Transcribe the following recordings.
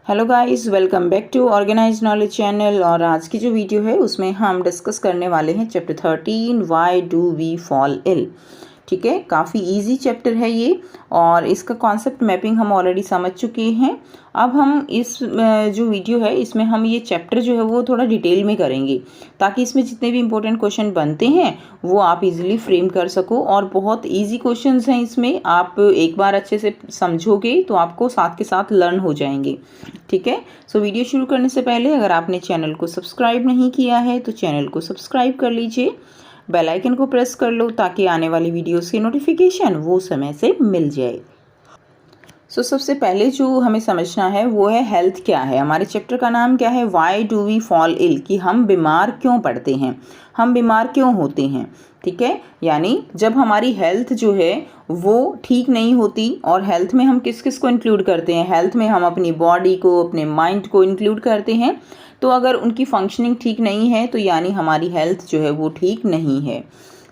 Hello guys, welcome back to organise knowledge channel. और आज की जो वीडियो है उसमें हम डिस्कस करने वाले हैं chapter 13 why do we fall ill. ठीक है, काफ़ी इजी चैप्टर है ये और इसका कॉन्सेप्ट मैपिंग हम ऑलरेडी समझ चुके हैं। अब हम इस जो वीडियो है इसमें हम ये चैप्टर जो है वो थोड़ा डिटेल में करेंगे ताकि इसमें जितने भी इंपॉर्टेंट क्वेश्चन बनते हैं वो आप इजीली फ्रेम कर सको। और बहुत इजी क्वेश्चंस हैं इसमें, आप एक बार अच्छे से समझोगे तो आपको साथ के साथ लर्न हो जाएंगे। ठीक है, सो वीडियो शुरू करने से पहले अगर आपने चैनल को सब्सक्राइब नहीं किया है तो चैनल को सब्सक्राइब कर लीजिए, बेल आइकन को प्रेस कर लो ताकि आने वाली वीडियोस की नोटिफिकेशन वो समय से मिल जाए। सबसे पहले जो हमें समझना है वो है हेल्थ क्या है। हमारे चैप्टर का नाम क्या है, why do we fall ill, कि हम बीमार क्यों पड़ते हैं, हम बीमार क्यों होते हैं। ठीक है, यानी जब हमारी हेल्थ जो है वो ठीक नहीं होती, और हेल्थ में हम किस किस को इंक्लूड करते हैं, हेल्थ में हम अपनी बॉडी को, अपने माइंड को इंक्लूड करते हैं। तो अगर उनकी फंक्शनिंग ठीक नहीं है तो यानी हमारी हेल्थ जो है वो ठीक नहीं है।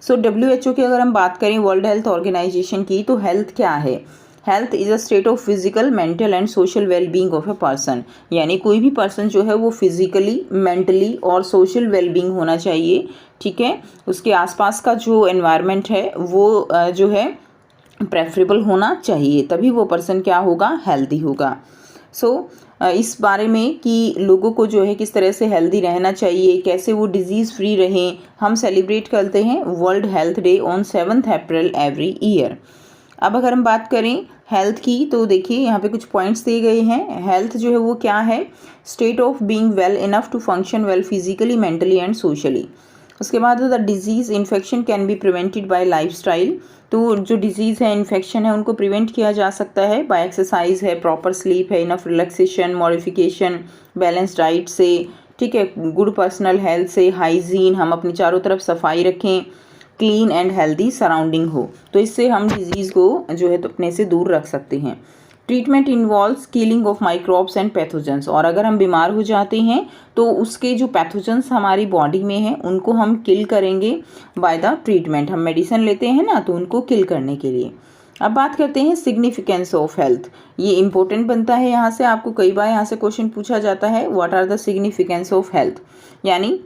WHO की अगर हम बात करें, वर्ल्ड हेल्थ ऑर्गेनाइजेशन की, तो हेल्थ क्या है, health is a state of physical, mental and social wellbeing of a person. यानी कोई भी पर्सन जो है वो फिजिकली, मेंटली और सोशल वेलबींग होना चाहिए। ठीक है, उसके आसपास का जो एनवायरनमेंट है वो जो है प्रेफरेबल होना चाहिए, तभी वो पर्सन क्या होगा, हेल्दी होगा। इस बारे में कि लोगों को जो है किस तरह से हेल्दी रहना चाहिए, कैसे वो डिजीज़ फ्री रहें, हम सेलिब्रेट करते हैं world health day on 7 April every year. अब अगर हम बात करें हेल्थ की तो देखिए यहाँ पे कुछ पॉइंट्स दिए गए हैं। हेल्थ जो है वो क्या है, state of being well enough to function well physically, mentally and socially. उसके बाद the disease infection can be prevented by lifestyle. तो जो डिजीज़ है, इन्फेक्शन है, उनको प्रिवेंट किया जा सकता है बाय एक्सरसाइज है, प्रॉपर स्लीप है, enough relaxation, modification, balance diet से। ठीक है, गुड पर्सनल हेल्थ से, हाइजीन, हम अपनी चारों तरफ सफाई रखें, क्लीन एंड हेल्दी सराउंडिंग हो, तो इससे हम डिजीज़ को जो है तो अपने से दूर रख सकते हैं। Treatment involves killing of microbes and pathogens. और अगर हम बीमार हो जाते हैं तो उसके जो पैथोजेंस हमारी बॉडी में हैं उनको हम किल करेंगे बाय द ट्रीटमेंट। हम मेडिसिन लेते हैं ना, तो उनको किल करने के लिए। अब बात करते हैं सिग्निफिकेंस ऑफ हेल्थ। ये इंपॉर्टेंट बनता है, यहाँ से आपको कई बार यहाँ से क्वेश्चन पूछा जाता है, what are the significance of health, यानी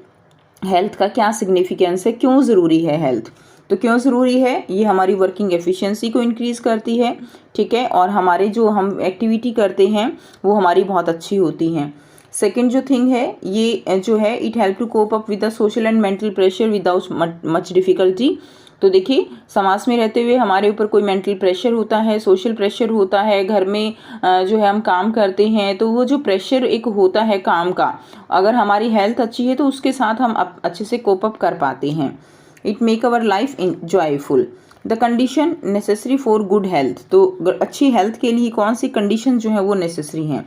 हेल्थ का क्या सिग्निफिकेंस है, क्यों ज़रूरी है हेल्थ। तो क्यों ज़रूरी है, ये हमारी वर्किंग एफिशिएंसी को इंक्रीज़ करती है। ठीक है, और हमारे जो हम एक्टिविटी करते हैं वो हमारी बहुत अच्छी होती हैं। सेकंड जो थिंग है ये जो है, it help to cope up with the social and mental pressure without much difficulty. तो देखिए, समाज में रहते हुए हमारे ऊपर कोई मेंटल प्रेशर होता है, सोशल प्रेशर होता है, घर में जो है हम काम करते हैं, तो वो जो प्रेशर एक होता है काम का, अगर हमारी हेल्थ अच्छी है तो उसके साथ हम अच्छे से कोप अप कर पाते हैं। It make our life joyful. The condition necessary for good health. तो अच्छी हेल्थ के लिए कौन सी कंडीशन जो है वो नेसेसरी हैं।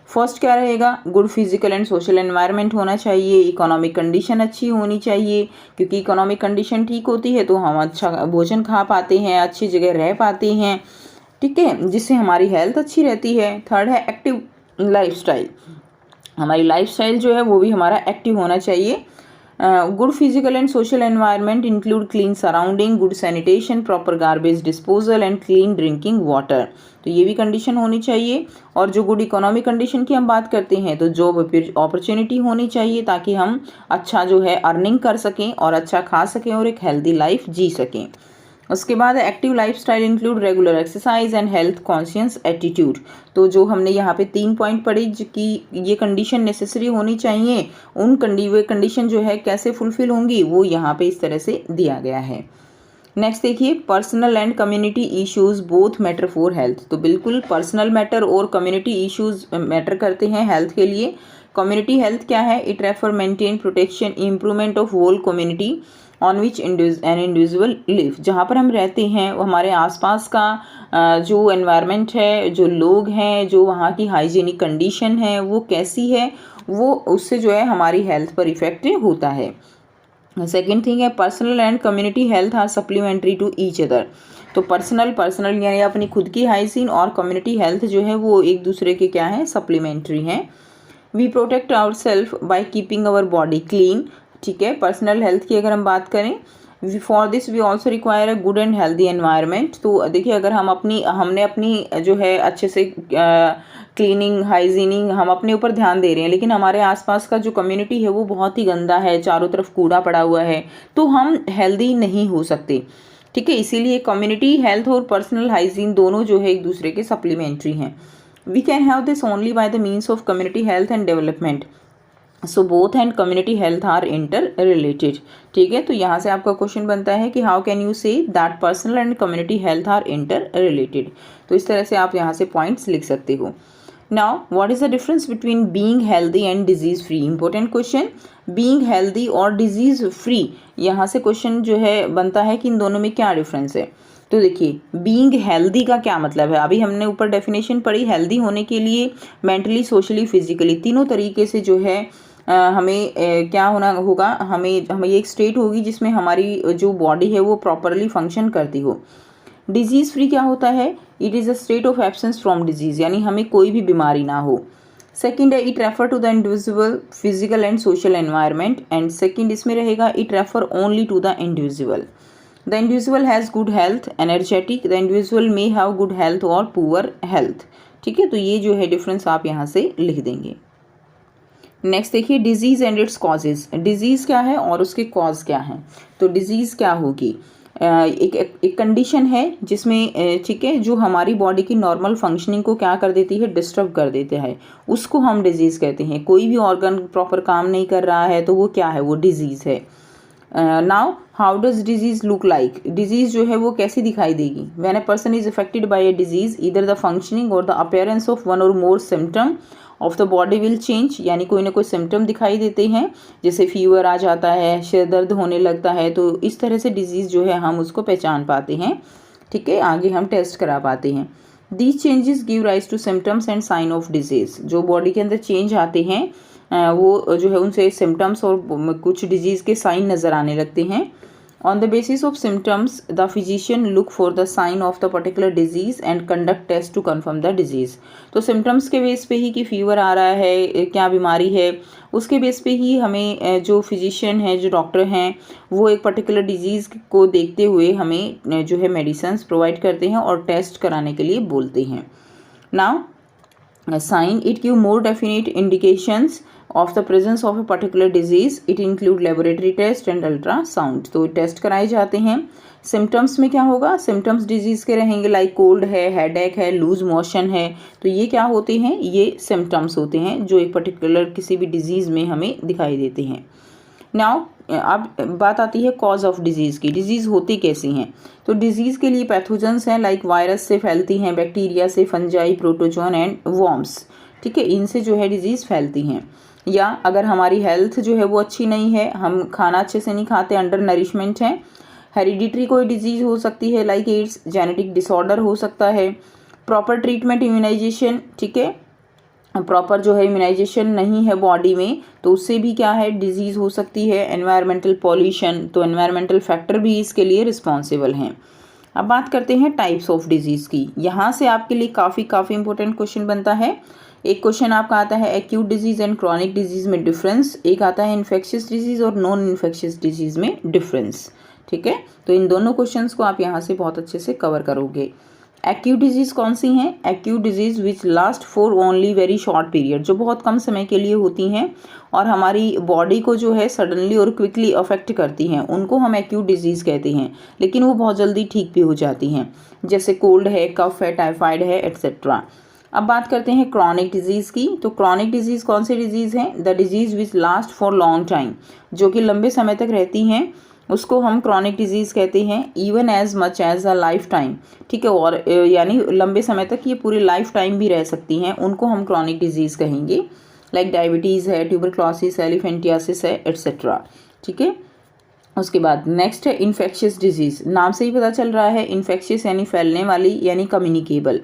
फर्स्ट क्या रहेगा, good physical and social environment होना चाहिए, इकोनॉमिक कंडीशन अच्छी होनी चाहिए, क्योंकि इकोनॉमिक कंडीशन ठीक होती है तो हम अच्छा भोजन खा पाते हैं, अच्छी जगह रह पाते हैं। ठीक है, जिससे हमारी हेल्थ अच्छी रहती है। थर्ड है एक्टिव लाइफस्टाइल। हमारी लाइफस्टाइल जो है वो भी हमारा एक्टिव होना चाहिए। Good physical and social environment include clean surrounding, good sanitation, proper garbage disposal and clean drinking water. तो ये भी कंडीशन होनी चाहिए। और जो गुड इकोनॉमिक कंडीशन की हम बात करते हैं तो जॉब अपॉर्चुनिटी होनी चाहिए ताकि हम अच्छा जो है अर्निंग कर सकें और अच्छा खा सकें और एक हेल्दी लाइफ जी सकें। उसके बाद active lifestyle include regular exercise and health conscious attitude. तो जो हमने यहाँ पे 3 पॉइंट पढ़े कि ये कंडीशन नेसेसरी होनी चाहिए, उन कंडीशन जो है कैसे फुलफिल होंगी वो यहाँ पे इस तरह से दिया गया है। नेक्स्ट देखिए, personal and community issues both matter for health. तो बिल्कुल पर्सनल मैटर और कम्युनिटी इश्यूज मैटर करते हैं हेल्थ के लिए। कम्युनिटी हेल्थ क्या है, it refer maintain protection improvement of whole community on which an individual live. जहाँ पर हम रहते हैं वो हमारे आसपास का जो एनवायरनमेंट है, जो लोग हैं, जो वहाँ की हाइजीनिक कंडीशन है वो कैसी है, वो उससे जो है हमारी हेल्थ पर इफेक्ट होता है। सेकेंड थिंग है, personal and community health are supplementary to each other. तो पर्सनल यानी अपनी खुद की हाइजीन और कम्युनिटी हेल्थ जो है वो एक दूसरे के क्या है, सप्लीमेंट्री हैं। We protect our self by keeping our body clean. ठीक है, पर्सनल हेल्थ की अगर हम बात करें, for this we also require a good and healthy environment. तो देखिए अगर हमने अपनी जो है अच्छे से क्लीनिंग हाइजीनिंग हम अपने ऊपर ध्यान दे रहे हैं, लेकिन हमारे आसपास का जो कम्युनिटी है वो बहुत ही गंदा है, चारों तरफ कूड़ा पड़ा हुआ है, तो हम हेल्दी नहीं हो सकते। ठीक है, इसीलिए कम्युनिटी हेल्थ और पर्सनल हाइजीन दोनों जो है एक दूसरे के सप्लीमेंट्री हैं। We can have this only by the means of community health and development. So both and community health are interrelated. ठीक है, तो यहाँ से आपका क्वेश्चन बनता है कि how can you say that personal and community health are interrelated. तो इस तरह से आप यहाँ से पॉइंट्स लिख सकते हो। Now what is the difference between being healthy and disease free. Important question, being healthy और डिजीज फ्री, यहाँ से क्वेश्चन जो है बनता है कि इन दोनों में क्या डिफरेंस है। तो देखिए बीइंग हेल्दी का क्या मतलब है, अभी हमने ऊपर डेफिनेशन पढ़ी, हेल्दी होने के लिए मेंटली सोशली फिजिकली तीनों तरीके से जो है हमें क्या होना होगा, हमें ये एक स्टेट होगी जिसमें हमारी जो बॉडी है वो प्रॉपरली फंक्शन करती हो। डिजीज़ फ्री क्या होता है, it is a state of absence from disease, यानी हमें कोई भी बीमारी ना हो। सेकंड है it refer to the individual physical and social environment, and second इसमें रहेगा it refer only to the individual. The individual has good health energetic, the individual may have good health और पुअर हेल्थ। ठीक है, तो ये जो है difference आप यहाँ से लिख देंगे। नेक्स्ट देखिए disease and its causes. Disease क्या है और उसके कॉज क्या हैं। तो डिजीज़ क्या होगी, एक कंडीशन है जिसमें ठीक है जो हमारी बॉडी की नॉर्मल फंक्शनिंग को क्या कर देती है, डिस्टर्ब कर देते हैं, उसको हम डिजीज़ कहते हैं। कोई भी ऑर्गन प्रॉपर काम नहीं कर रहा है तो वो क्या है, वो डिजीज़ है। Now how does disease look like. Disease जो है वो कैसी दिखाई देगी, when a person is affected by a disease either the functioning or the appearance of one or more symptom of the body will change, यानी कोई ना कोई सिम्टम दिखाई देते हैं, जैसे फीवर आ जाता है, सिर दर्द होने लगता है, तो इस तरह से डिजीज़ जो है हम उसको पहचान पाते हैं। ठीक है, आगे हम टेस्ट करा पाते हैं। These changes give rise to symptoms and sign of disease. जो बॉडी के अंदर चेंज आते हैं वो जो है उनसे सिम्टम्स और कुछ डिजीज़ के साइन नज़र आने लगते हैं। On the basis of symptoms, the physician look for the sign of the particular disease and conduct test to confirm the disease. तो symptoms के बेस पे ही कि फीवर आ रहा है, क्या बीमारी है, उसके बेस पे ही हमें जो फिजिशियन है, जो डॉक्टर हैं, वो एक पर्टिकुलर डिजीज़ को देखते हुए हमें जो है मेडिसिन प्रोवाइड करते हैं और टेस्ट कराने के लिए बोलते हैं। Now sine it give more definite indications of the presence of a particular disease. It include laboratory test and ultrasound. तो टेस्ट कराए जाते हैं। सिम्टम्स में क्या होगा, सिम्टम्स डिजीज़ के रहेंगे, लाइक कोल्ड है, हेडेक है, लूज मोशन है, तो ये क्या होते हैं, ये सिम्टम्स होते हैं जो एक पर्टिकुलर किसी भी डिजीज़ में हमें दिखाई देते हैं। नाउ अब बात आती है कॉज ऑफ डिजीज़ की, डिजीज़ होती कैसी हैं। तो डिजीज़ के लिए पैथोजेंस हैं, लाइक वायरस से फैलती हैं, बैक्टीरिया से, फंजाई, प्रोटोजोन एंड वॉर्म्स। ठीक है, इनसे जो है डिजीज़ फैलती हैं। या अगर हमारी हेल्थ जो है वो अच्छी नहीं है, हम खाना अच्छे से नहीं खाते, अंडर नरिशमेंट है, हेरिडिटरी कोई डिजीज़ हो सकती है लाइक एड्स, जेनेटिक डिसऑर्डर हो सकता है, प्रॉपर ट्रीटमेंट इम्यूनाइजेशन, ठीक है, प्रॉपर जो है इम्यूनाइजेशन नहीं है बॉडी में, तो उससे भी क्या है डिजीज़ हो सकती है। एनवायरमेंटल पॉल्यूशन, तो एनवायरमेंटल फैक्टर भी इसके लिए रिस्पॉन्सिबल हैं। अब बात करते हैं टाइप्स ऑफ डिजीज़ की। यहाँ से आपके लिए काफ़ी इंपॉर्टेंट क्वेश्चन बनता है। एक क्वेश्चन आपका आता है acute disease and chronic disease में डिफरेंस, एक आता है इन्फेक्शियस डिजीज़ और नॉन इन्फेक्शियस डिजीज़ में डिफरेंस। ठीक है, तो इन दोनों क्वेश्चंस को आप यहाँ से बहुत अच्छे से कवर करोगे। एक्यूट डिजीज़ कौन सी हैं, acute disease which last for only very short period, जो बहुत कम समय के लिए होती हैं और हमारी बॉडी को जो है सडनली और क्विकली अफेक्ट करती हैं, उनको हम एक्यूट डिजीज़ कहते हैं, लेकिन वो बहुत जल्दी ठीक भी हो जाती हैं, जैसे कोल्ड है, कफ है, टाइफाइड है, एट्सेट्रा। अब बात करते हैं क्रॉनिक डिजीज़ की। तो क्रॉनिक डिजीज़ कौन सी डिजीज़ हैं, the disease which last for long time, जो कि लंबे समय तक रहती हैं, उसको हम क्रॉनिक डिजीज़ कहते हैं। Even as much as a lifetime, ठीक है, और यानी लंबे समय तक, ये पूरी लाइफ टाइम भी रह सकती हैं, उनको हम क्रॉनिक डिजीज़ कहेंगे, लाइक डायबिटीज़ है, ट्यूबरक्लोसिस, एलिफेंटियासिस है, एट्सेट्रा। ठीक है, उसके बाद नेक्स्ट है इन्फेक्शियस डिजीज़। नाम से ही पता चल रहा है, इन्फेक्शियस यानी फैलने वाली, यानी कम्युनिकेबल।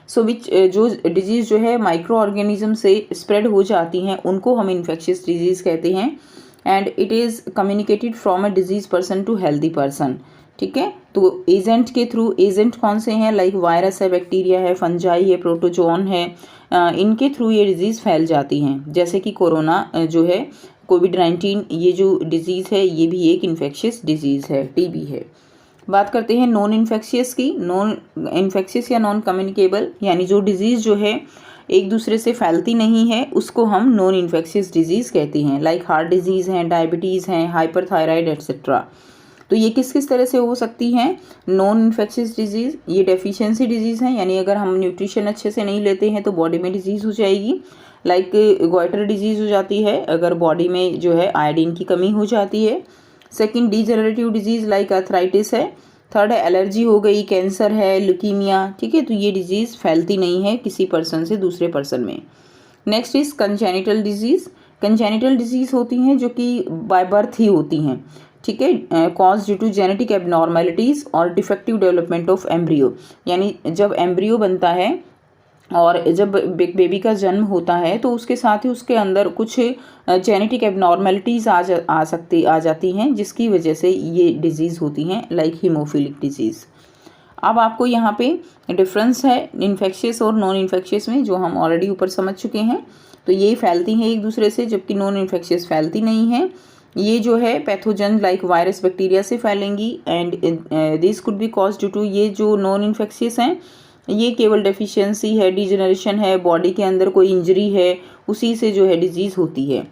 सो विच जो डिजीज़ जो है माइक्रो ऑर्गेनिज्म से स्प्रेड हो जाती हैं, उनको हम इन्फेक्शियस डिजीज़ कहते हैं। And it is communicated from a disease person to healthy person. ठीक है, तो एजेंट के थ्रू, एजेंट कौन से हैं, लाइक वायरस है, बैक्टीरिया है, फंजाई है, प्रोटोजोन है, इनके थ्रू ये डिजीज़ फैल जाती हैं, जैसे कि कोरोना जो है, कोविड-19 ये जो डिजीज़ है ये भी एक इन्फेक्शियस डिजीज़ है, टीबी है। बात करते हैं नॉन इन्फेक्शियस की। नॉन इन्फेक्शियस या नॉन कम्युनिकेबल यानी जो डिजीज़ जो है एक दूसरे से फैलती नहीं है उसको हम नॉन इन्फेक्शियस डिजीज़ कहते हैं। लाइक हार्ट डिजीज़ हैं, डायबिटीज़ हैं, हाइपरथायराइड एट्सेट्रा। तो ये किस किस तरह से हो सकती हैं नॉन इन्फेक्शियस डिजीज़? ये डेफिशिएंसी डिजीज़ हैं, यानी अगर हम न्यूट्रिशन अच्छे से नहीं लेते हैं तो बॉडी में डिजीज़ हो जाएगी। लाइक गॉइटर डिजीज़ हो जाती है अगर बॉडी में जो है आयोडीन की कमी हो जाती है। Second degenerative disease like arthritis है। थर्ड है एलर्जी हो गई, कैंसर है, ल्यूकीमिया, ठीक है। तो ये डिजीज़ फैलती नहीं है किसी पर्सन से दूसरे पर्सन में। Next is congenital disease. Congenital disease होती हैं जो कि बाय बर्थ ही होती हैं, ठीक है, cause due to genetic abnormalities और डिफेक्टिव डेवलपमेंट ऑफ एम्ब्रियो। यानी जब एम्ब्रियो बनता है और जब बेबी का जन्म होता है तो उसके साथ ही उसके अंदर कुछ जेनेटिक एबनॉर्मेलिटीज़ आ जाती हैं जिसकी वजह से ये डिजीज़ होती हैं, लाइक हीमोफिलिक डिजीज़। अब आपको यहाँ पे डिफरेंस है इन्फेक्शियस और नॉन इन्फेक्शियस में जो हम ऑलरेडी ऊपर समझ चुके हैं। तो ये फैलती हैं एक दूसरे से जबकि नॉन इन्फेक्शियस फैलती नहीं है। ये जो है पैथोजन लाइक वायरस बैक्टीरिया से फैलेंगी and this could be cause due to, ये जो नॉन इन्फेक्शियस हैं ये केवल डेफिशिएंसी है, डिजेनरेशन है, बॉडी के अंदर कोई इंजरी है, उसी से जो है डिजीज़ होती है।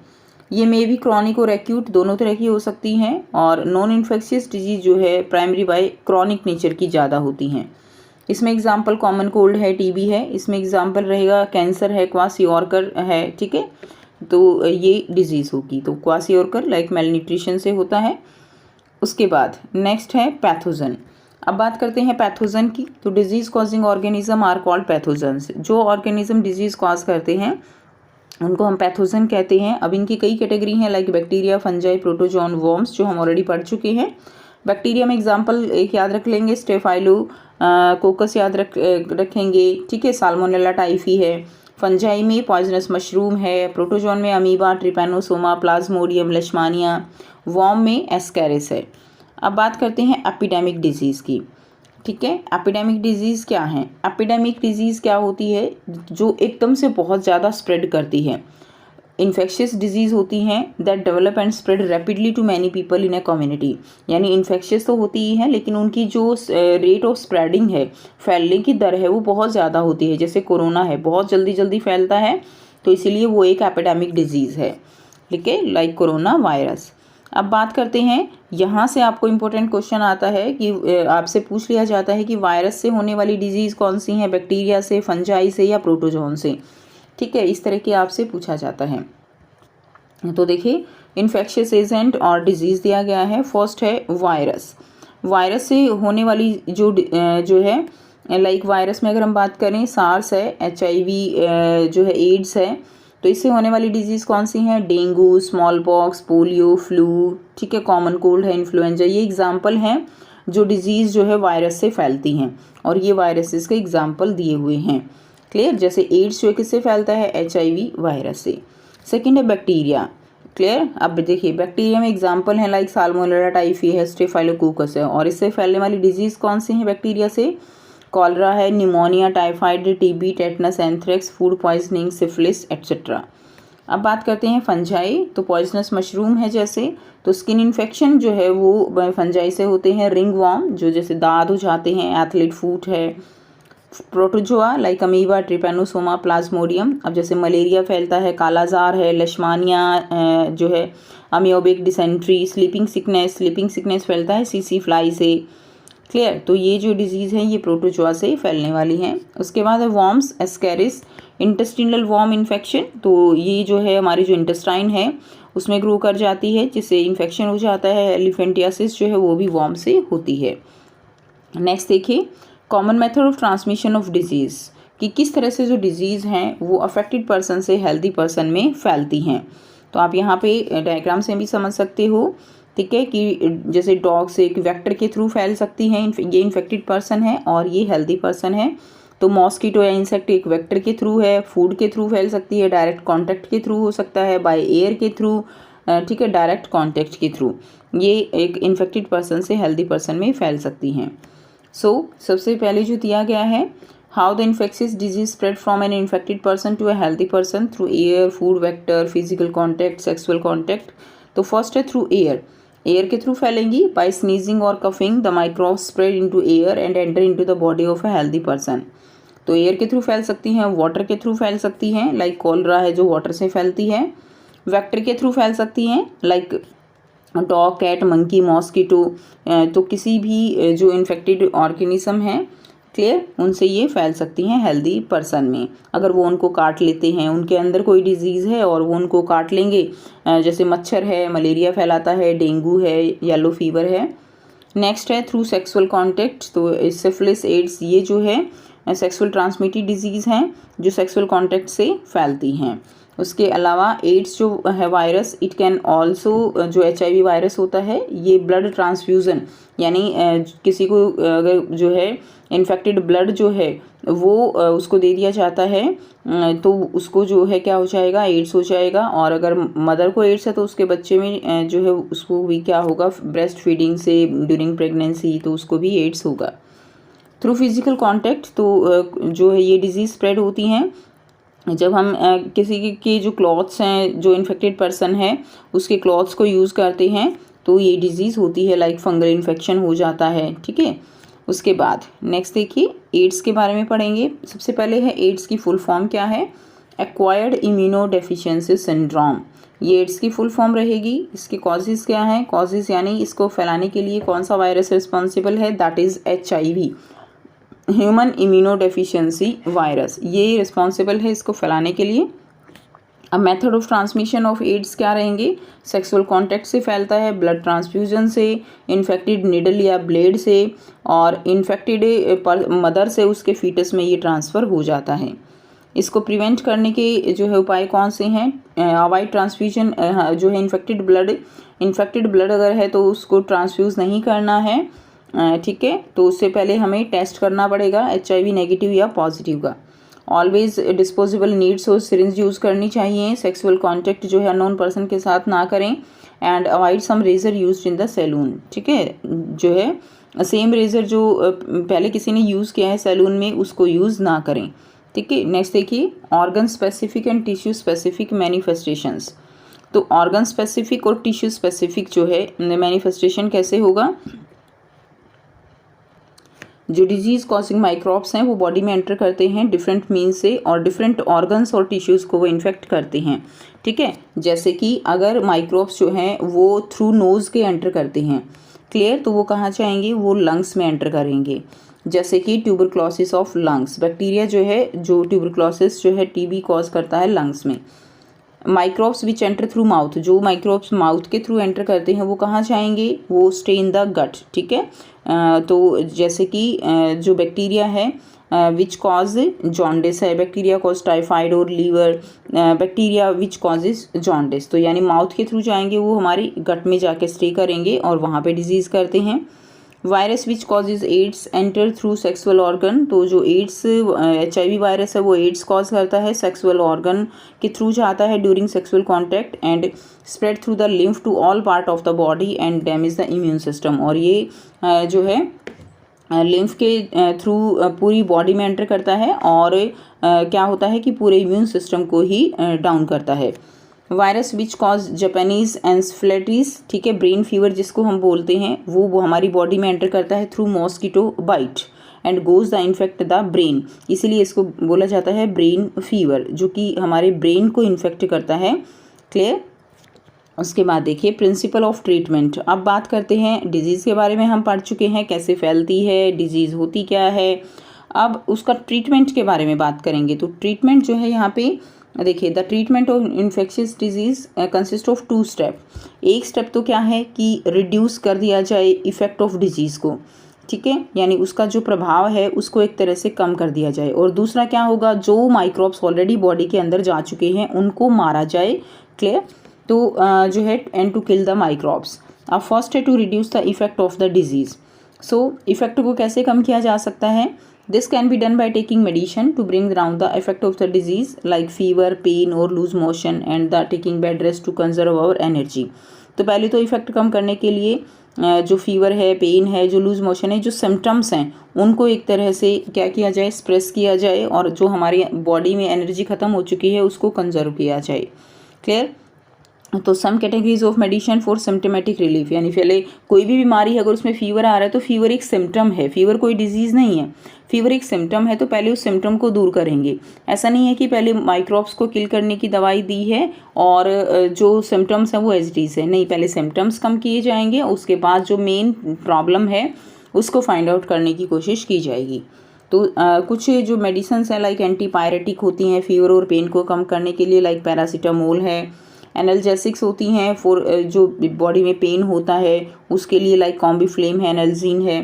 ये मे भी क्रॉनिक और एक्यूट दोनों तरह की हो सकती हैं और नॉन इन्फेक्शियस डिजीज़ जो है प्राइमरी बाय क्रॉनिक नेचर की ज़्यादा होती हैं। इसमें एग्जांपल कॉमन कोल्ड है, टीबी है, इसमें एग्जांपल रहेगा कैंसर है, क्वासियोर्कर है, ठीक है। तो ये डिजीज़ होगी। तो क्वासियोर्कर लाइक मेलन्यूट्रिशन से होता है। उसके बाद नेक्स्ट है पैथोजन। अब बात करते हैं पैथोजन की। तो disease causing organism are called pathogens. जो ऑर्गेनिज्म डिजीज़ कॉज करते हैं उनको हम पैथोजन कहते हैं। अब इनकी कई कैटेगरी हैं like bacteria, fungi, protozoan, worms जो हम ऑलरेडी पढ़ चुके हैं। बैक्टीरिया में एग्जांपल एक याद रख लेंगे, स्टेफाइलो कोकस याद रखेंगे, ठीक है, साल्मोनेला टाइफी है। फंजाई में पॉइजनस मशरूम है। प्रोटोजोन में अमीबा, ट्रिपैनोसोमा, प्लाज्मोडियम, लेशमानिया। वर्म में एस्कैरिस है। अब बात करते हैं एपिडेमिक डिजीज़ की, ठीक है। एपिडेमिक डिजीज़ क्या है? एपिडेमिक डिजीज़ क्या होती है? जो एकदम से बहुत ज़्यादा स्प्रेड करती है। इन्फेक्शियस डिजीज़ होती हैं that develop and spread rapidly to many people in a community. यानी इन्फेक्शियस तो होती ही है लेकिन उनकी जो रेट ऑफ स्प्रेडिंग है, फैलने की दर है, वो बहुत ज़्यादा होती है। जैसे कोरोना है, बहुत जल्दी जल्दी फैलता है तो इसीलिए वो एक एपिडेमिक डिजीज़ है, ठीक है, लाइक कोरोना वायरस। अब बात करते हैं, यहाँ से आपको इम्पोर्टेंट क्वेश्चन आता है कि आपसे पूछ लिया जाता है कि वायरस से होने वाली डिजीज़ कौन सी हैं, बैक्टीरिया से, फंजाई से या प्रोटोजोन से, ठीक है, इस तरह के आपसे पूछा जाता है। तो देखिए इन्फेक्शियस एजेंट और डिजीज़ दिया गया है। फर्स्ट है वायरस। वायरस से होने वाली जो है लाइक वायरस में अगर हम बात करें, सार्स है, HIV जो है, एड्स है। तो इससे होने वाली डिजीज़ कौन सी हैं? Dengue, small pox, polio, flu, ठीक है, कॉमन कोल्ड है, इन्फ्लुएंजा। ये एग्जाम्पल हैं जो डिजीज़ जो है वायरस से फैलती हैं और ये वायरसेस के एग्जाम्पल दिए हुए हैं। क्लियर? जैसे एड्स जो किससे फैलता है? HIV वायरस से। सेकेंड है बैक्टीरिया। क्लियर? अब देखिए बैक्टीरिया में एग्जाम्पल हैं लाइक साल्मोनेला टाइफी है, स्टेफाइलोकोकस है। और इससे फैलने वाली डिजीज़ कौन सी हैं बैक्टीरिया से? कॉलरा है, pneumonia, typhoid, TB, tetanus, anthrax, food poisoning, syphilis etcetera. अब बात करते हैं फंजाई। तो पॉइजनस मशरूम है जैसे, तो स्किन इन्फेक्शन जो है वो फंजाई से होते हैं। रिंग वॉर्म जो जैसे दाद हो जाते हैं, एथलीट फूट है। Protozoa like amoeba, Trypanosoma, Plasmodium. अब जैसे मलेरिया फैलता है, कालाजार है, लेशमानिया जो है, अमियोबिक डिसेंट्री, स्लीपिंग सिकनेस फैलता है सीसी फ्लाई से। क्लियर? तो ये जो डिजीज़ है ये प्रोटोजोआ से फैलने वाली हैं। उसके बाद है worms, ascaris, intestinal worm infection. तो ये जो है हमारी जो इंटेस्टाइन है उसमें ग्रो कर जाती है जिससे इन्फेक्शन हो जाता है। एलिफेंटियासिस जो है वो भी वॉर्म से होती है। नेक्स्ट देखिए common method of transmission of disease, कि किस तरह से जो डिजीज़ हैं वो अफेक्टेड पर्सन से हेल्दी पर्सन में फैलती हैं। तो आप यहाँ पे डायग्राम से भी समझ सकते हो, ठीक है, कि जैसे डॉग से एक वेक्टर के थ्रू फैल सकती हैं, ये इन्फेक्टेड पर्सन है और ये हेल्दी पर्सन है। तो मॉस्किटो या इंसेक्ट एक वेक्टर के थ्रू है, फूड के थ्रू फैल सकती है, डायरेक्ट कॉन्टैक्ट के थ्रू हो सकता है, बाय एयर के थ्रू, ठीक है, डायरेक्ट कॉन्टैक्ट के थ्रू ये एक इन्फेक्टेड पर्सन से हेल्दी पर्सन में फैल सकती हैं। सबसे पहले जो दिया गया है how the infectious disease spread from an infected person to a healthy person through air, food vector, physical contact, sexual contact. तो फर्स्ट है थ्रू एयर, एयर के थ्रू फैलेंगी। बाय स्नीजिंग और coughing the microbes spread into air and enter into the body of a healthy person. तो air के through फैल सकती हैं, वाटर के थ्रू फैल सकती हैं, लाइक कॉलरा है जो वाटर से फैलती है। वेक्टर के थ्रू फैल सकती हैं, like dog, cat, monkey, mosquito. तो किसी भी जो इन्फेक्टेड ऑर्गेनिज्म है, क्लियर, उनसे ये फैल सकती हैं हेल्दी पर्सन में। अगर वो उनको काट लेते हैं, उनके अंदर कोई डिजीज़ है और वो उनको काट लेंगे, जैसे मच्छर है, मलेरिया फैलाता है, डेंगू है, येलो फीवर है। नेक्स्ट है थ्रू सेक्सुअल कॉन्टैक्ट। तो सिफिलिस, एड्स, ये जो है सेक्सुअल ट्रांसमिटेड डिजीज़ हैं जो सेक्सुअल कॉन्टैक्ट से फैलती हैं। उसके अलावा एड्स जो है वायरस, इट कैन ऑल्सो, जो HIV वायरस होता है, ये ब्लड ट्रांसफ्यूज़न, यानी किसी को अगर जो है इन्फेक्टेड ब्लड जो है वो उसको दे दिया जाता है, तो उसको जो है क्या हो जाएगा, एड्स हो जाएगा। और अगर मदर को एड्स है तो उसके बच्चे में जो है उसको भी क्या होगा, ब्रेस्ट फीडिंग से ड्यूरिंग प्रेगनेंसी, तो उसको भी एड्स होगा। थ्रू फिजिकल कॉन्टैक्ट, तो जो है ये डिजीज़ स्प्रेड होती हैं जब हम किसी के जो क्लॉथ्स हैं, जो इन्फेक्टेड पर्सन है उसके क्लॉथ्स को यूज़ करते हैं, तो ये डिजीज़ होती है, लाइक फंगल इन्फेक्शन हो जाता है, ठीक है। उसके बाद नेक्स्ट देखिए एड्स के बारे में पढ़ेंगे। सबसे पहले है एड्स की फुल फॉर्म क्या है, एक्वायर्ड इम्यूनो डेफिशिएंसी सिंड्रोम। ये एड्स की फुल फॉर्म रहेगी। इसके कॉजेज़ क्या हैं, कॉजेज़ यानी इसको फैलाने के लिए कौन सा वायरस रिस्पॉन्सिबल है, that is HIV, human immunodeficiency virus, ये रिस्पॉन्सिबल है इसको फैलाने के लिए। अब method of transmission of AIDS क्या रहेंगे, सेक्सुअल कॉन्टैक्ट से फैलता है, ब्लड ट्रांसफ्यूजन से, इन्फेक्टेड निडल या ब्लेड से, और इन्फेक्टेड मदर से उसके फीटस में ये ट्रांसफ़र हो जाता है। इसको प्रिवेंट करने के जो है उपाय कौन से हैं, अवॉइड ट्रांसफ्यूजन, जो है इन्फेक्टेड ब्लड अगर है तो उसको ट्रांसफ्यूज़ नहीं करना है, ठीक है। तो उससे पहले हमें टेस्ट करना पड़ेगा HIV नेगेटिव या पॉजिटिव का। ऑलवेज डिस्पोजेबल नीड्स और सिरिंज यूज़ करनी चाहिए। सेक्सुअल कॉन्टैक्ट जो है अननोन पर्सन के साथ ना करें। And avoid some razor used in the saloon, ठीक है। जो है सेम रेजर जो पहले किसी ने यूज़ किया है सैलून में, उसको यूज़ ना करें, ठीक है। नेक्स्ट देखिए organ specific and tissue specific manifestations. तो ऑर्गन स्पेसिफिक और टिश्यू स्पेसिफिक जो है मैनिफेस्टेशन कैसे होगा, जो डिजीज़ कॉजिंग माइक्रोब्स हैं वो बॉडी में एंटर करते हैं डिफरेंट मीन्स से, और डिफरेंट ऑर्गन्स और टिश्यूज़ को वो इन्फेक्ट करते हैं, ठीक है। जैसे कि अगर माइक्रोब्स जो हैं वो थ्रू नोज़ के एंटर करते हैं, क्लियर, तो वो कहाँ जाएंगे, वो लंग्स में एंटर करेंगे। जैसे कि ट्यूबरक्लोसिस ऑफ लंग्स, बैक्टीरिया जो है, जो ट्यूबरक्लोसिस जो है TB कॉज करता है लंग्स में। Microbes which enter through mouth, जो माइक्रोब्स माउथ के थ्रू एंटर करते हैं वो कहाँ जाएंगे, वो स्टे इन द गट, ठीक है। तो जैसे कि जो बैक्टीरिया है विच कॉज जॉन्डिस है, बैक्टीरिया कॉज टाइफाइड और liver, bacteria which causes jaundice, तो यानी माउथ के थ्रू जाएंगे, वो हमारी गट में जाके स्टे करेंगे और वहाँ पे डिजीज़ करते हैं। Virus which causes AIDS enter through sexual organ, तो जो एड्स HIV वायरस है वो एड्स कॉज करता है, सेक्सुअल ऑर्गन के थ्रू जाता है during sexual contact and spread through the lymph to all part of the body and damage the immune system. और ये जो है लिम्फ के थ्रू पूरी बॉडी में एंटर करता है और क्या होता है कि पूरे इम्यून सिस्टम को ही डाउन करता है। Virus which cause Japanese encephalitis, ठीक है, ब्रेन फीवर जिसको हम बोलते हैं, वो हमारी बॉडी में एंटर करता है through mosquito bite and goes the infect the brain, इसीलिए इसको बोला जाता है ब्रेन फीवर, जो कि हमारे ब्रेन को इन्फेक्ट करता है, क्लियर। उसके बाद देखिए प्रिंसिपल ऑफ ट्रीटमेंट। अब बात करते हैं डिजीज़ के बारे में, हम पढ़ चुके हैं कैसे फैलती है, डिजीज़ होती क्या है। अब उसका ट्रीटमेंट के बारे में बात करेंगे। तो ट्रीटमेंट जो है यहाँ पे देखिए, the treatment of infectious disease consist of 2 step. एक स्टेप तो क्या है कि रिड्यूस कर दिया जाए इफ़ेक्ट ऑफ डिजीज़ को, ठीक है, यानी उसका जो प्रभाव है उसको एक तरह से कम कर दिया जाए। और दूसरा क्या होगा, जो माइक्रोब्स ऑलरेडी बॉडी के अंदर जा चुके हैं उनको मारा जाए, क्लियर। तो जो है and to kill the microbes. अब फर्स्ट है to reduce the effect of the disease. So effect को कैसे कम किया जा सकता है, this can be done by taking medicine to bring down the effect of the disease like fever, pain और loose motion and the taking bed rest to conserve our energy. तो पहले तो इफ़ेक्ट कम करने के लिए जो फीवर है, pen है, जो लूज़ मोशन है, जो सिम्टम्स हैं उनको एक तरह से क्या किया जाए, सप्रेस किया जाए और जो हमारी बॉडी में एनर्जी ख़त्म हो चुकी है उसको कंजर्व किया जाए। क्लियर। तो some categories of medicine for symptomatic relief, यानी पहले कोई भी बीमारी है अगर उसमें फीवर आ रहा है तो फीवर एक सिम्टम है, फीवर कोई डिजीज़ नहीं है, फीवर एक सिम्टम है, तो पहले उस सिम्टम को दूर करेंगे। ऐसा नहीं है कि पहले माइक्रोब्स को किल करने की दवाई दी है और जो सिम्टम्स हैं वो एज इट इज़ है, नहीं, पहले सिम्टम्स कम किए जाएंगे, उसके बाद जो मेन प्रॉब्लम है उसको फाइंड आउट करने की कोशिश की जाएगी। तो कुछ जो मेडिसिन हैं लाइक एंटीपायरेटिक होती हैं फीवर और पेन को कम करने के लिए, लाइक पैरासीटामोल है। एनाल्जेसिक्स होती हैं फॉर जो बॉडी में पेन होता है उसके लिए, लाइक कॉम्बीफ्लेम है, एनाल्जीन है,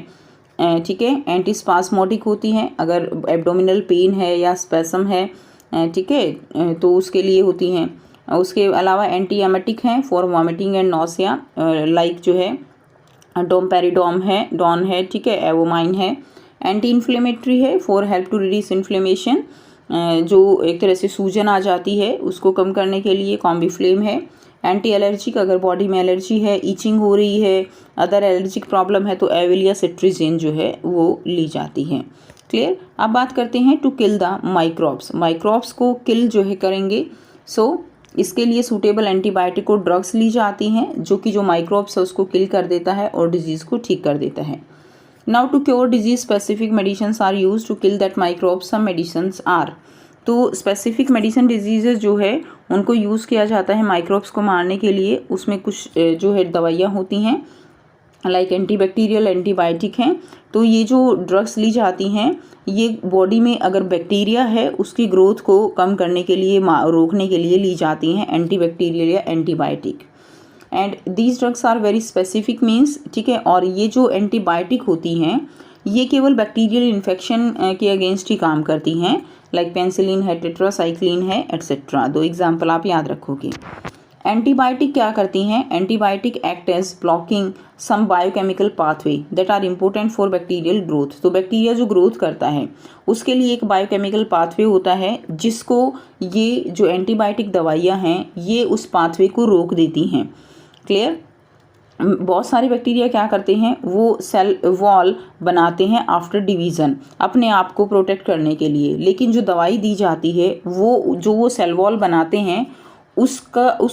ठीक है। एंटीस्पास्मोटिक होती हैं अगर एब्डोमिनल पेन है या स्पेसम है, ठीक है, तो उसके लिए होती हैं। उसके अलावा एंटी एमेटिक हैं for vomiting and nausea, like जो है डोमपेरिडोम है, डॉन है, ठीक है, एवोमाइन है। एंटी इन्फ्लेमेटरी है for help to reduce inflammation, जो एक तरह से सूजन आ जाती है उसको कम करने के लिए कॉम्बीफ्लेम है। एंटी एलर्जिक, अगर बॉडी में एलर्जी है, ईचिंग हो रही है, अदर एलर्जिक प्रॉब्लम है तो एविलिया सिट्रीजिन जो है वो ली जाती है। क्लियर। अब बात करते हैं to kill the microbes, microbes को किल जो है करेंगे। इसके लिए सूटेबल एंटीबायोटिक और ड्रग्स ली जाती हैं जो कि जो माइक्रोब्स है उसको किल कर देता है और डिजीज़ को ठीक कर देता है। Now to cure disease specific medicine are use to kill that microbes, some medicine are, तो स्पेसिफिक मेडिसिन डिजीजेज जो है उनको यूज़ किया जाता है माइक्रोब्स को मारने के लिए। उसमें कुछ जो है दवाइयाँ होती हैं लाइक एंटीबैक्टीरियल, एंटीबायोटिक हैं। तो ये जो ड्रग्स ली जाती हैं ये बॉडी में अगर बैक्टीरिया है उसकी ग्रोथ को कम करने के लिए, रोकने के लिए ली जाती हैं एंटीबैक्टीरियल या antibiotic. And these drugs are very specific means, ठीक है। और ये जो एंटीबायोटिक होती हैं ये केवल बैक्टीरियल इन्फेक्शन के अगेंस्ट ही काम करती हैं, लाइक पेंसिलिन है, टेट्रासाइक्लिन है, एट्सेट्रा। 2 एग्जाम्पल आप याद रखोगे। एंटीबायोटिक क्या करती हैं? Antibiotic act as blocking some biochemical pathway that are important for bacterial growth, तो बैक्टीरिया जो ग्रोथ करता है उसके लिए एक बायोकेमिकल पाथवे होता है जिसको ये जो एंटीबायोटिक दवाइयाँ हैं ये उस पाथवे को रोक देती हैं। क्लियर। बहुत सारे बैक्टीरिया क्या करते हैं, वो सेल वॉल बनाते हैं आफ्टर डिवीज़न अपने आप को प्रोटेक्ट करने के लिए, लेकिन जो दवाई दी जाती है वो सेल वॉल बनाते हैं उस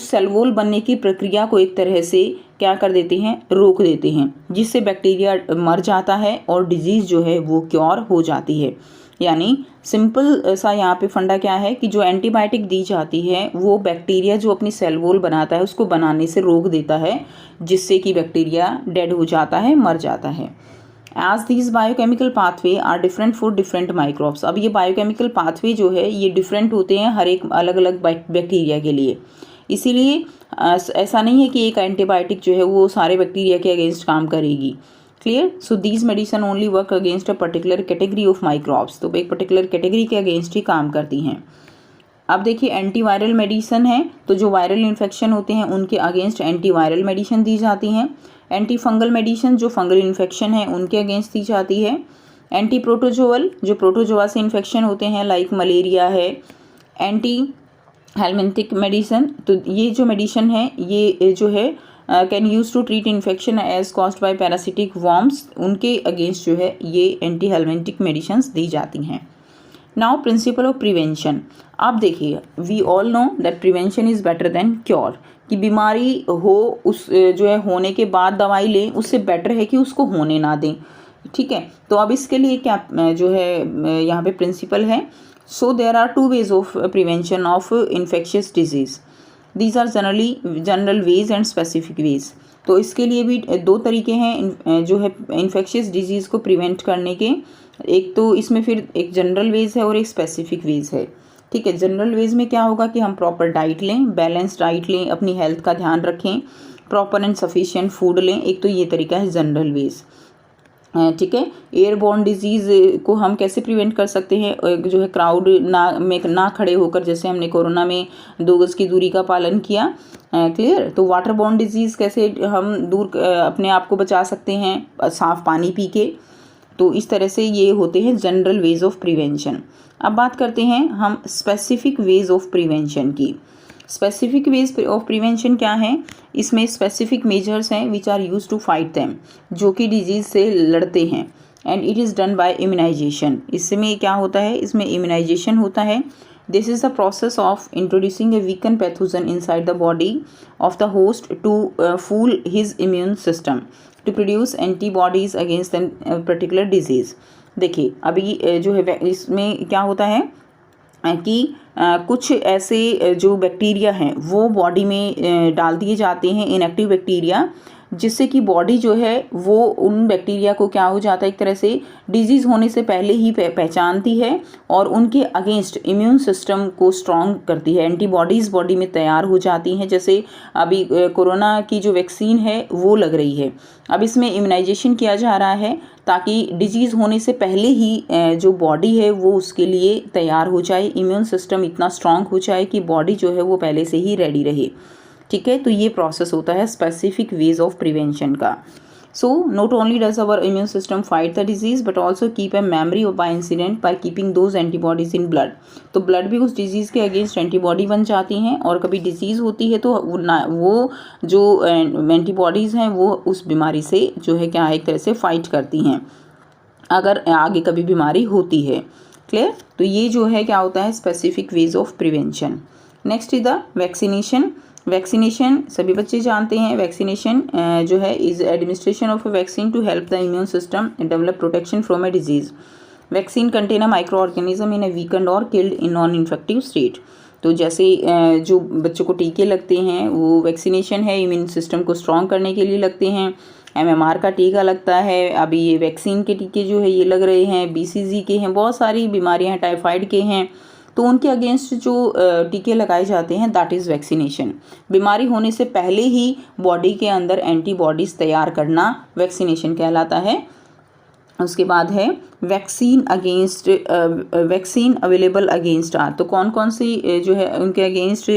सेल वॉल बनने की प्रक्रिया को एक तरह से क्या कर देते हैं, रोक देते हैं, जिससे बैक्टीरिया मर जाता है और डिजीज़ जो है वो क्योर हो जाती है। यानी सिंपल सा यहाँ पे फंडा क्या है कि जो एंटीबायोटिक दी जाती है वो बैक्टीरिया जो अपनी सेल वॉल बनाता है उसको बनाने से रोक देता है, जिससे कि बैक्टीरिया डेड हो जाता है, मर जाता है। As these biochemical pathway are different for different microbes, अब ये बायोकेमिकल पाथवे जो है ये डिफरेंट होते हैं हर एक अलग अलग बैक्टीरिया के लिए, इसीलिए ऐसा नहीं है कि एक एंटीबायोटिक जो है वो सारे बैक्टीरिया के अगेंस्ट काम करेगी। Clear. So these medicine only work against a particular category of microbes, तो एक पर्टिकुलर कैटेगरी के अगेंस्ट ही काम करती हैं। अब देखिए एंटीवायरल मेडिसिन है तो जो वायरल इन्फेक्शन होते हैं उनके अगेंस्ट एंटीवायरल मेडिसिन दी जाती हैं। एंटी फंगल मेडिसिन जो फंगल इन्फेक्शन है उनके अगेंस्ट दी जाती है। एंटी प्रोटोजोअल जो प्रोटोजोआ से इन्फेक्शन होते हैं लाइक मलेरिया है। एंटी हेलमिंथिक मेडिसिन, तो ये जो मेडिसिन है ये जो है can use to treat infection as caused by parasitic worms, उनके अगेंस्ट जो है ये एंटी हेलमिंथिक मेडिसिन दी जाती हैं। नाउ प्रिंसिपल ऑफ प्रिवेंशन, आप देखिए we all know that prevention is better than cure, कि बीमारी हो उस जो है होने के बाद दवाई लें उससे बेटर है कि उसको होने ना दें। ठीक है, तो अब इसके लिए क्या जो है यहाँ पे प्रिंसिपल है। So there are 2 ways of prevention of infectious disease, these are general ways and specific ways. तो इसके लिए भी 2 तरीके हैं जो है इन्फेक्शियस डिजीज़ को प्रिवेंट करने के, एक तो इसमें फिर एक जनरल वेज है और एक स्पेसिफिक वेज है। ठीक है, जनरल वेज में क्या होगा कि हम प्रॉपर डाइट लें, बैलेंस डाइट लें, अपनी हेल्थ का ध्यान रखें, प्रॉपर एंड सफिशिएंट फूड लें, एक तो ये तरीका है जनरल वेज। ठीक है, एयरबोर्न डिजीज़ को हम कैसे प्रिवेंट कर सकते हैं, जो है क्राउड ना खड़े होकर, जैसे हमने कोरोना में 2 गज की दूरी का पालन किया। क्लियर। तो वाटर बोर्न डिजीज़ कैसे हम दूर अपने आप को बचा सकते हैं, साफ़ पानी पी के। तो इस तरह से ये होते हैं जनरल वेज ऑफ प्रिवेंशन। अब बात करते हैं हम स्पेसिफिक वेज ऑफ प्रिवेंशन की। स्पेसिफिक वेज ऑफ प्रिवेंशन क्या है, इसमें स्पेसिफिक मेजर्स हैं which are use to fight them, जो कि डिजीज़ से लड़ते हैं, and it is done by immunisation. इसमें क्या होता है, इसमें इम्यूनाइजेशन होता है। This is the process of introducing a weaken pathogen inside the body of the host to fool his immune system to produce antibodies against the particular disease. देखिए अभी जो है इसमें क्या होता है कि कुछ ऐसे जो बैक्टीरिया हैं वो बॉडी में डाल दिए जाते हैं, इनएक्टिव बैक्टीरिया, जिससे कि बॉडी जो है वो उन बैक्टीरिया को क्या हो जाता है, एक तरह से डिजीज़ होने से पहले ही पहचानती है और उनके अगेंस्ट इम्यून सिस्टम को स्ट्रॉन्ग करती है, एंटीबॉडीज़ बॉडी में तैयार हो जाती हैं। जैसे अभी कोरोना की जो वैक्सीन है वो लग रही है, अब इसमें इम्यूनाइजेशन किया जा रहा है ताकि डिजीज़ होने से पहले ही जो बॉडी है वो उसके लिए तैयार हो जाए, इम्यून सिस्टम इतना स्ट्रॉन्ग हो जाए कि बॉडी जो है वो पहले से ही रेडी रहे। ठीक है, तो ये प्रोसेस होता है स्पेसिफिक वेज ऑफ प्रिवेंशन का। So not only does our immune system fight the disease but also keep a memory of by incident by keeping those antibodies in blood. तो ब्लड भी उस डिजीज़ के against antibody बन जाती हैं, और कभी डिजीज़ होती है तो वो जो एंटीबॉडीज़ हैं वो उस बीमारी से जो है क्या है, एक तरह से फाइट करती हैं अगर आगे कभी बीमारी होती है। क्लियर, तो ये जो है क्या होता है, specific ways of prevention. Next is the vaccination. Vaccination सभी बच्चे जानते हैं, वैक्सीनेशन जो है is administration of a vaccine to help the immune system develop protection from a disease. Vaccine contain a microorganism in a weakened और killed in non infective state. तो जैसे जो बच्चों को टीके लगते हैं वो वैक्सीनेशन है, इम्यून सिस्टम को स्ट्रॉन्ग करने के लिए लगते हैं। MMR का टीका लगता है, अभी ये वैक्सीन के टीके जो है ये लग रहे हैं, BCG के हैं, बहुत सारी बीमारियां, टाइफाइड के हैं, तो उनके अगेंस्ट जो टीके लगाए जाते हैं दैट इज़ वैक्सीनेशन। बीमारी होने से पहले ही बॉडी के अंदर एंटीबॉडीज़ तैयार करना वैक्सीनेशन कहलाता है। उसके बाद है vaccine against, vaccine available against are. तो कौन कौन सी जो है उनके अगेंस्ट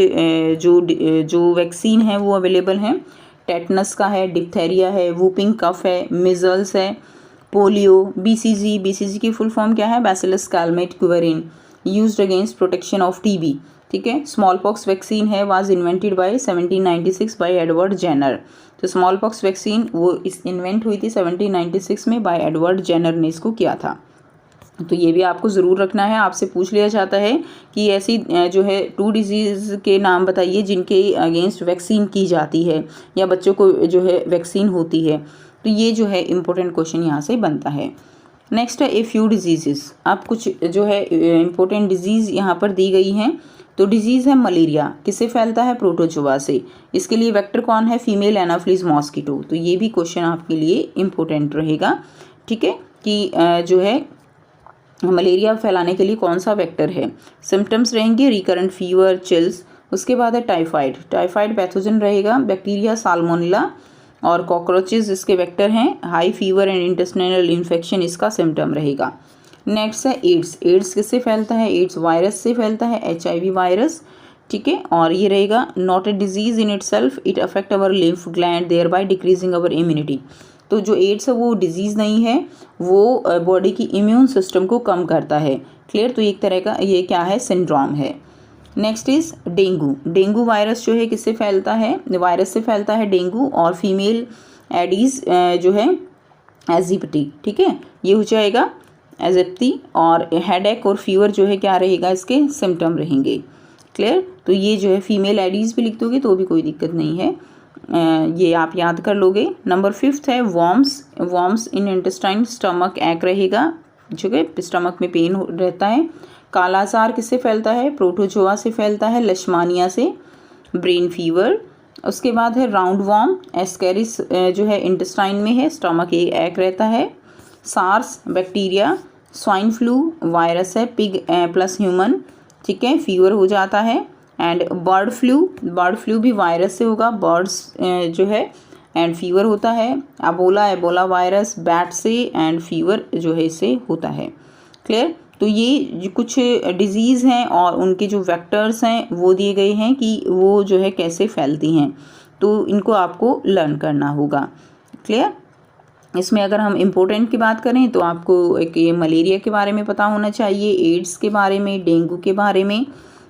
जो वैक्सीन है वो अवेलेबल हैं। टेटनस का है, डिप्थेरिया है, वूपिंग कफ है, मिजल्स है, पोलियो, BCG की फुल फॉर्म क्या है, bacillus Calmette Guerin, used against protection of TB। ठीक है, स्मॉल पॉक्स वैक्सीन है, was invented by 1796 by Edward Jenner. तो स्मॉल पॉक्स वैक्सीन वो इन्वेंट हुई थी 1796 में, बाय एडवर्ड जेनर ने इसको किया था। तो ये भी आपको ज़रूर रखना है, आपसे पूछ लिया जाता है कि ऐसी जो है 2 डिजीज़ के नाम बताइए जिनके अगेंस्ट वैक्सीन की जाती है या बच्चों को जो है वैक्सीन होती है। तो ये जो है इम्पोर्टेंट क्वेश्चन यहाँ से बनता है। नेक्स्ट है ए फ्यू डिजीज़। अब कुछ जो है इम्पोर्टेंट डिजीज़ यहाँ पर दी गई हैं। तो डिजीज़ है मलेरिया, किससे फैलता है, प्रोटोजोआ से। इसके लिए वेक्टर कौन है, फीमेल एनाफिलीज मॉस्किटो। तो ये भी क्वेश्चन आपके लिए इम्पोर्टेंट रहेगा। ठीक है, कि जो है मलेरिया फैलाने के लिए कौन सा वेक्टर है। सिम्टम्स रहेंगे रिकरेंट फीवर, चिल्स। उसके बाद है टाइफाइड, टाइफाइड पैथोजन रहेगा, बैक्टीरिया साल्मोनेला और कॉकरोचेस इसके वेक्टर हैं। High fever and intestinal infection इसका सिम्टम रहेगा। नेक्स्ट है एड्स, एड्स किससे फैलता है, एड्स वायरस से फैलता है, HIV वायरस। ठीक है, और ये रहेगा not a disease in itself, it affect our lymph gland thereby decreasing our immunity. तो जो एड्स है वो डिजीज़ नहीं है, वो बॉडी की इम्यून सिस्टम को कम करता है। क्लियर, तो एक तरह का ये क्या है, सिंड्रोम है। Next is dengue, dengue virus जो है किससे फैलता है, वायरस से फैलता है डेंगू, और फीमेल एडीज जो है एजिप्टी। ठीक है, ये हो जाएगा एजिप्टी, और हेडेक और फीवर जो है क्या रहेगा, इसके सिम्टम रहेंगे। क्लियर, तो ये जो है फीमेल एडीज भी लिख दोगे तो भी कोई दिक्कत नहीं है, ये आप याद कर लोगे। नंबर 5 है वॉर्म्स, वॉर्म्स इन इंटेस्टाइन, स्टमक एक रहेगा, जो कि स्टमक में पेन रहता है। कालाजार किससे फैलता है, प्रोटोजोआ से फैलता है, लेशमानिया से। ब्रेन फीवर, उसके बाद है राउंड वॉर्म, एस्केरिस जो है इंटेस्टाइन में है, स्टमक एक रहता है। SARS bacteria, swine flu virus है, पिग प्लस ह्यूमन। ठीक है, फीवर हो जाता है। And bird flu, bird flu भी वायरस से होगा, बर्ड्स जो है एंड फीवर होता है। अबोला, एबोला वायरस बैट से एंड फीवर जो है इससे होता है। क्लियर, तो ये कुछ डिजीज़ हैं और उनके जो वेक्टर्स हैं वो दिए गए हैं कि वो जो है कैसे फैलती हैं, तो इनको आपको लर्न करना होगा। क्लियर, इसमें अगर हम इम्पोर्टेंट की बात करें तो आपको एक ये मलेरिया के बारे में पता होना चाहिए, एड्स के बारे में, डेंगू के बारे में,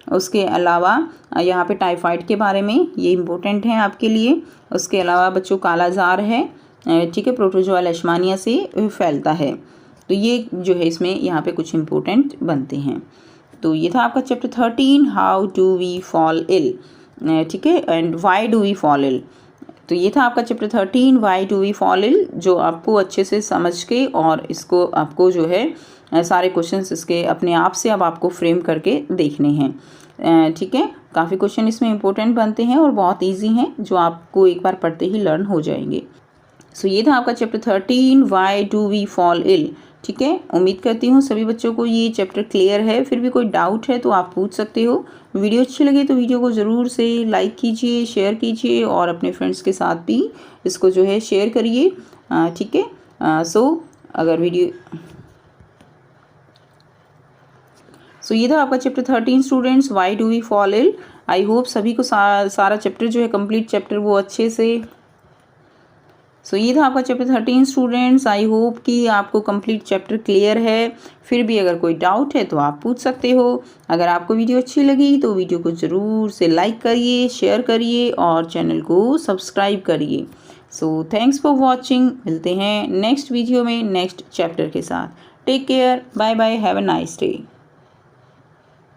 उसके अलावा यहाँ पे टाइफाइड के बारे में, ये इम्पोर्टेंट है आपके लिए। उसके अलावा बच्चों कालाजार है, ठीक है, प्रोटोजोआ लेशमानिया से फैलता है। तो ये जो है इसमें यहाँ पे कुछ इम्पोर्टेंट बनते हैं। तो ये था आपका chapter 13, how do we fall ill, ठीक है, and why do we fall ill. तो ये था आपका chapter 13, why do we fall ill, जो आपको अच्छे से समझ के और इसको आपको जो है सारे क्वेश्चंस इसके अपने आप से अब आपको फ्रेम करके देखने हैं, ठीक है। काफ़ी क्वेश्चन इसमें इंपॉर्टेंट बनते हैं और बहुत इजी हैं, जो आपको एक बार पढ़ते ही लर्न हो जाएंगे। सो ये था आपका chapter 13, why do we fall ill, ठीक है। उम्मीद करती हूँ सभी बच्चों को ये चैप्टर क्लियर है। फिर भी कोई डाउट है तो आप पूछ सकते हो। वीडियो अच्छी लगे तो वीडियो को ज़रूर से लाइक कीजिए, शेयर कीजिए और अपने फ्रेंड्स के साथ भी इसको जो है शेयर करिए, ठीक है। अगर वीडियो ये था आपका chapter 13 students, why do we fall ill. I hope सभी को सारा चैप्टर जो है कंप्लीट चैप्टर वो अच्छे से। ये था आपका चैप्टर 13 स्टूडेंट्स। आई होप कि आपको कंप्लीट चैप्टर क्लियर है। फिर भी अगर कोई डाउट है तो आप पूछ सकते हो। अगर आपको वीडियो अच्छी लगी तो वीडियो को ज़रूर से लाइक करिए, शेयर करिए और चैनल को सब्सक्राइब करिए। Thanks for watching. मिलते हैं नेक्स्ट वीडियो में नेक्स्ट चैप्टर के साथ। Take care, bye bye, have a nice day.